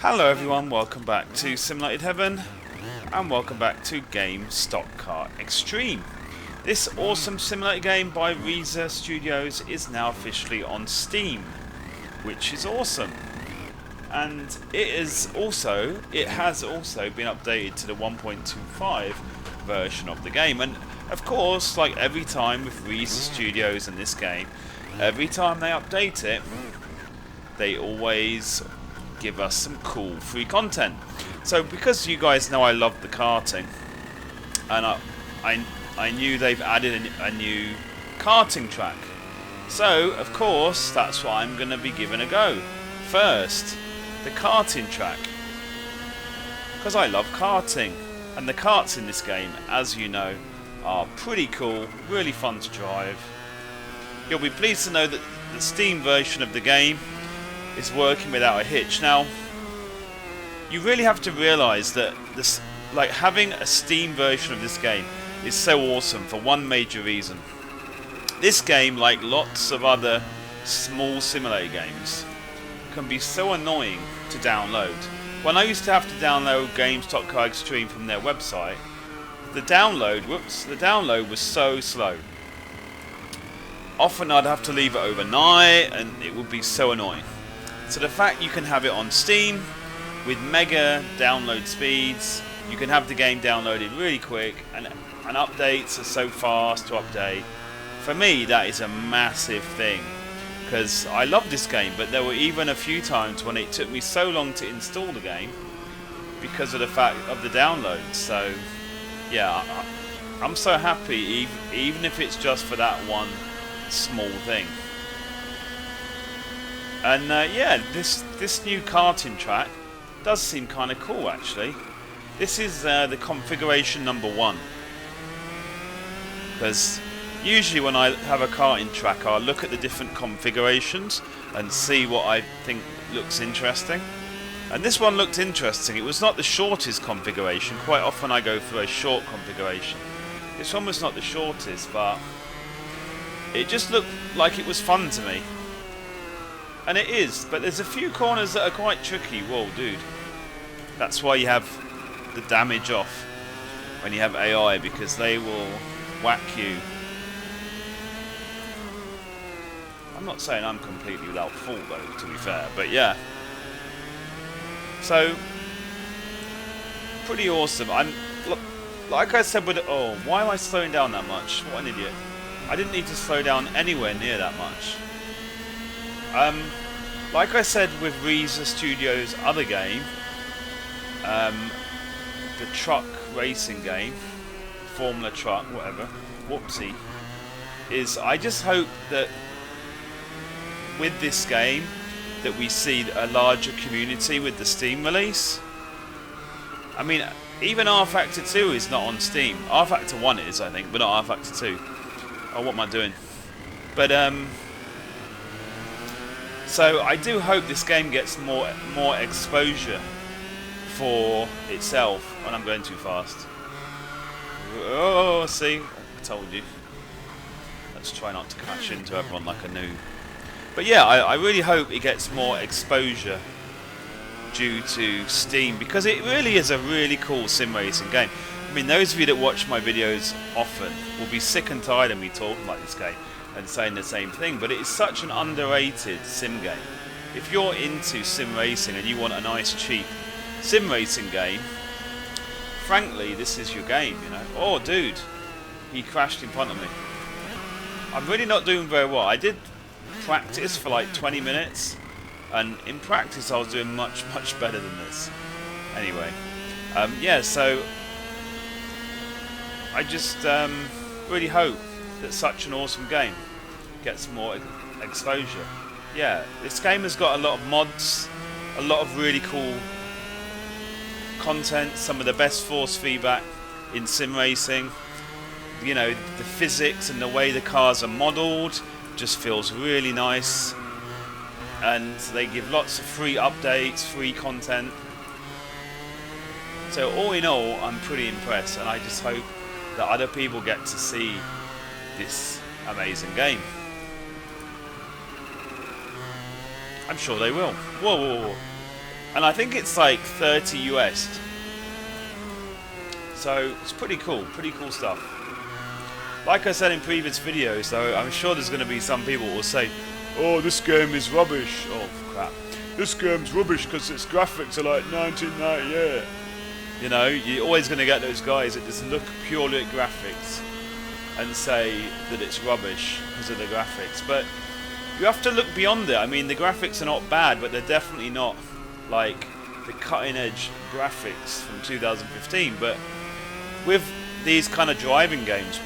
Hello everyone, welcome back to Simulated Heaven and welcome back to Game Stock Car Extreme. This awesome simulator game by Reza Studios is now officially on Steam, which is awesome. And it has also been updated to the 1.25 version of the game. And of course, like every time with Reza Studios in this game, every time they update it, they always give us some cool free content. So because you guys know I love the karting, and I knew they've added a new karting track, so of course that's what I'm going to be giving a go. First, the karting track, because I love karting, and the karts in this game, as you know, are pretty cool, really fun to drive. You'll be pleased to know that the Steam version of the game is working without a hitch. Now, you really have to realise that this, like having a Steam version of this game, is so awesome for one major reason. This game, like lots of other small simulator games, can be so annoying to download. When I used to have to download Game Stock Car Extreme from their website, the download was so slow. Often I'd have to leave it overnight, and it would be so annoying. So the fact you can have it on Steam with mega download speeds, you can have the game downloaded really quick, and updates are so fast to update. For me, that is a massive thing, because I love this game, but there were even a few times when it took me so long to install the game because of the fact of the download. So yeah, I'm so happy, even if it's just for that one small thing. And yeah, this new karting track does seem kind of cool actually. This is the configuration number 1. Because usually when I have a karting track, I'll look at the different configurations and see what I think looks interesting. And this one looked interesting. It was not the shortest configuration. Quite often I go for a short configuration. This one was not the shortest, but it just looked like it was fun to me. And it is, but there's a few corners that are quite tricky. Whoa, dude. That's why you have the damage off when you have AI, because they will whack you. I'm not saying I'm completely without fault though, to be fair, but yeah. So, pretty awesome. Like I said with oh, why am I slowing down that much? What an idiot. I didn't need to slow down anywhere near that much. Like I said with Reza Studios' other game, the truck racing game, Formula Truck, whatever, whoopsie, is I just hope that with this game that we see a larger community with the Steam release. I mean, even R Factor 2 is not on Steam. R Factor 1 is, I think, but not R Factor 2. Oh, what am I doing? But so I do hope this game gets more exposure for itself. And I'm going too fast. Oh, see, I told you. Let's try not to crash into everyone like a noob. But yeah, I really hope it gets more exposure due to Steam, because it really is a really cool sim racing game. I mean, those of you that watch my videos often will be sick and tired of me talking about this game and saying the same thing, but it is such an underrated sim game. If you're into sim racing and you want a nice cheap sim racing game, frankly, this is your game, you know. Oh dude, he crashed in front of me. I'm really not doing very well. I did practice for like 20 minutes, and in practice I was doing much better than this. Anyway, yeah, so I just really hope that such an awesome game gets more exposure. Yeah, this game has got a lot of mods, a lot of really cool content, some of the best force feedback in sim racing. You know, the physics and the way the cars are modelled just feels really nice, and they give lots of free updates, free content. So all in all, I'm pretty impressed, and I just hope that other people get to see this amazing game. I'm sure they will. Whoa, whoa, whoa. and I think it's like 30 US. So it's pretty cool stuff. Like I said in previous videos, though, I'm sure there's going to be some people who will say, "Oh, this game is rubbish." Oh crap! This game's rubbish because its graphics are like 1998. You know, you're always going to get those guys that just look purely at graphics and say that it's rubbish because of the graphics. But you have to look beyond it. I mean, the graphics are not bad, but they're definitely not like the cutting-edge graphics from 2015. But with these kind of driving games,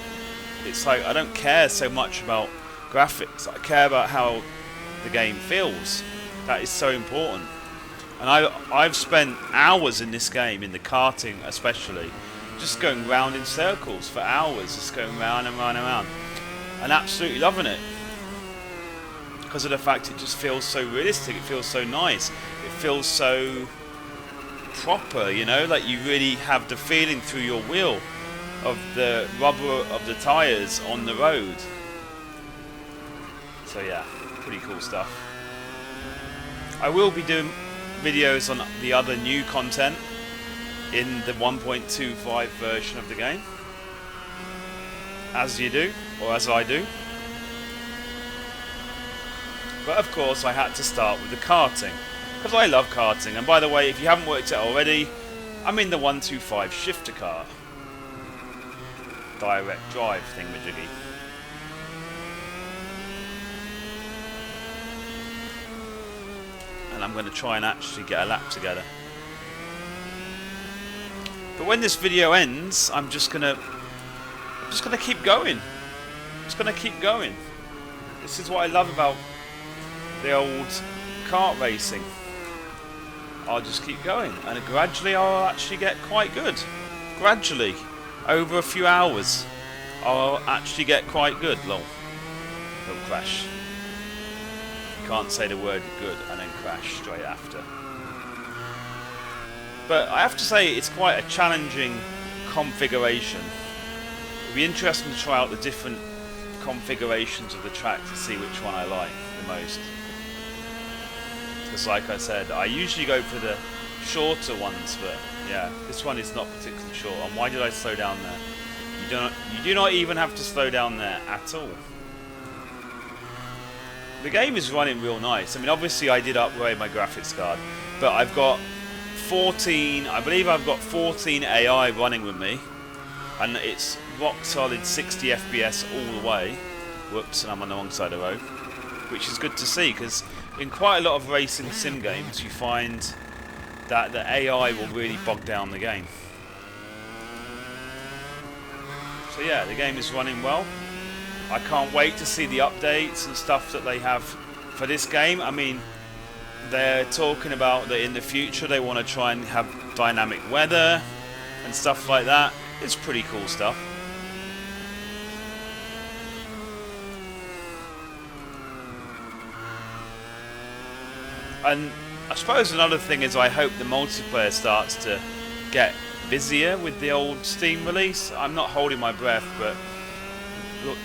it's like I don't care so much about graphics. I care about how the game feels. That is so important. And I've spent hours in this game, in the karting especially, just going round in circles for hours, just going round and round and round, and absolutely loving it because of the fact it just feels so realistic. It feels so nice. It feels so proper, you know, like you really have the feeling through your wheel of the rubber of the tyres on the road. So yeah, pretty cool stuff. I will be doing videos on the other new content in the 1.25 version of the game, as you do, or as I do. But of course I had to start with the karting, because I love karting. And by the way, if you haven't worked it out already, I'm in the 125 shifter car. Direct drive thingamajiggy. And I'm going to try and actually get a lap together. But when this video ends, I'm just gonna keep going. Just gonna keep going. This is what I love about the old kart racing. I'll just keep going, and gradually I'll actually get quite good. Gradually, over a few hours, I'll actually get quite good. Lol. Don't crash. Can't say the word good and then crash straight after. But I have to say it's quite a challenging configuration. It'll be interesting to try out the different configurations of the track to see which one I like the most. Because like I said, I usually go for the shorter ones, but yeah, this one is not particularly short. And why did I slow down there? You do not even have to slow down there at all. The game is running real nice. I mean, obviously I did upgrade my graphics card, but I've got 14, I believe I've got 14 AI running with me, and it's rock solid 60 FPS all the way. Whoops, and I'm on the wrong side of the road, which is good to see, because in quite a lot of racing sim games you find that the AI will really bog down the game. So yeah, the game is running well. I can't wait to see the updates and stuff that they have for this game. I mean, they're talking about that in the future they want to try and have dynamic weather and stuff like that. It's pretty cool stuff. And I suppose another thing is I hope the multiplayer starts to get busier with the old Steam release. I'm not holding my breath, but look,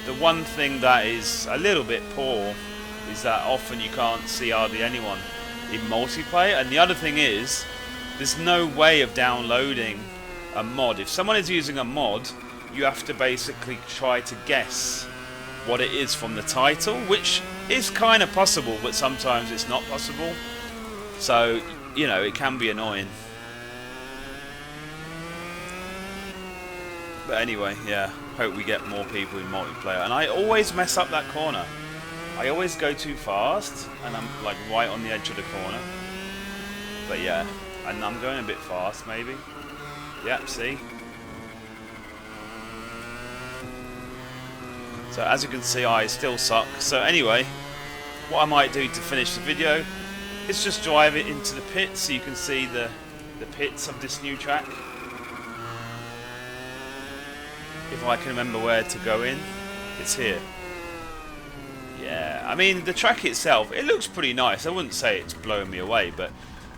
the one thing that is a little bit poor is that often you can't see hardly anyone in multiplayer. And the other thing is, there's no way of downloading a mod. If someone is using a mod, you have to basically try to guess what it is from the title, which is kind of possible, but sometimes it's not possible. So, you know, it can be annoying. But anyway, yeah, hope we get more people in multiplayer. And I always mess up that corner. I always go too fast, and I'm like right on the edge of the corner. But yeah, and I'm going a bit fast maybe. Yep, see? So as you can see, I still suck. So anyway, what I might do to finish the video is just drive it into the pits so you can see the pits of this new track. If I can remember where to go in, it's here. Yeah, I mean the track itself, it looks pretty nice. I wouldn't say it's blowing me away, but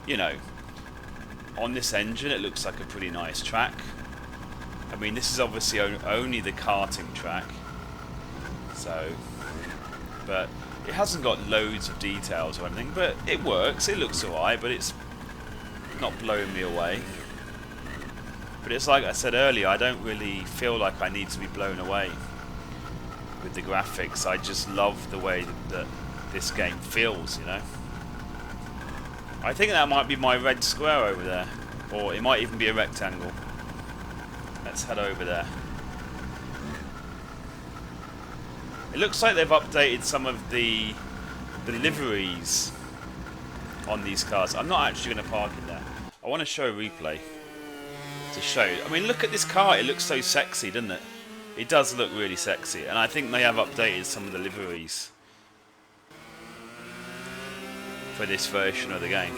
you know, on this engine it looks like a pretty nice track. I mean, this is obviously only the karting track, so, but it hasn't got loads of details or anything, but it works, it looks alright, but it's not blowing me away. But it's like I said earlier, I don't really feel like I need to be blown away with the graphics. I just love the way that this game feels, you know. I think that might be my red square over there, or it might even be a rectangle. Let's head over there. It looks like they've updated some of the liveries on these cars. I'm not actually going to park in there. I want to show a replay to show you. I mean, look at this car. It looks so sexy, doesn't it? It does look really sexy, and I think they have updated some of the liveries for this version of the game.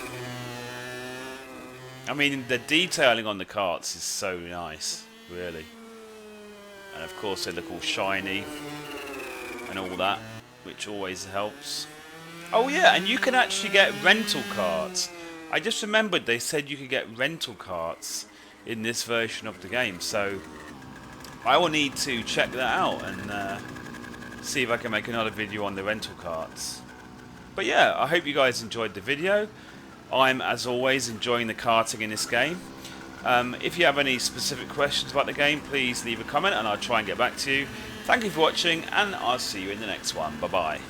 I mean, the detailing on the karts is so nice, really. And of course they look all shiny and all that, which always helps. Oh yeah, and you can actually get rental karts. I just remembered they said you could get rental karts in this version of the game, so I will need to check that out and see if I can make another video on the rental karts. But yeah, I hope you guys enjoyed the video. I'm, as always, enjoying the karting in this game. If you have any specific questions about the game, please leave a comment and I'll try and get back to you. Thank you for watching, and I'll see you in the next one. Bye bye.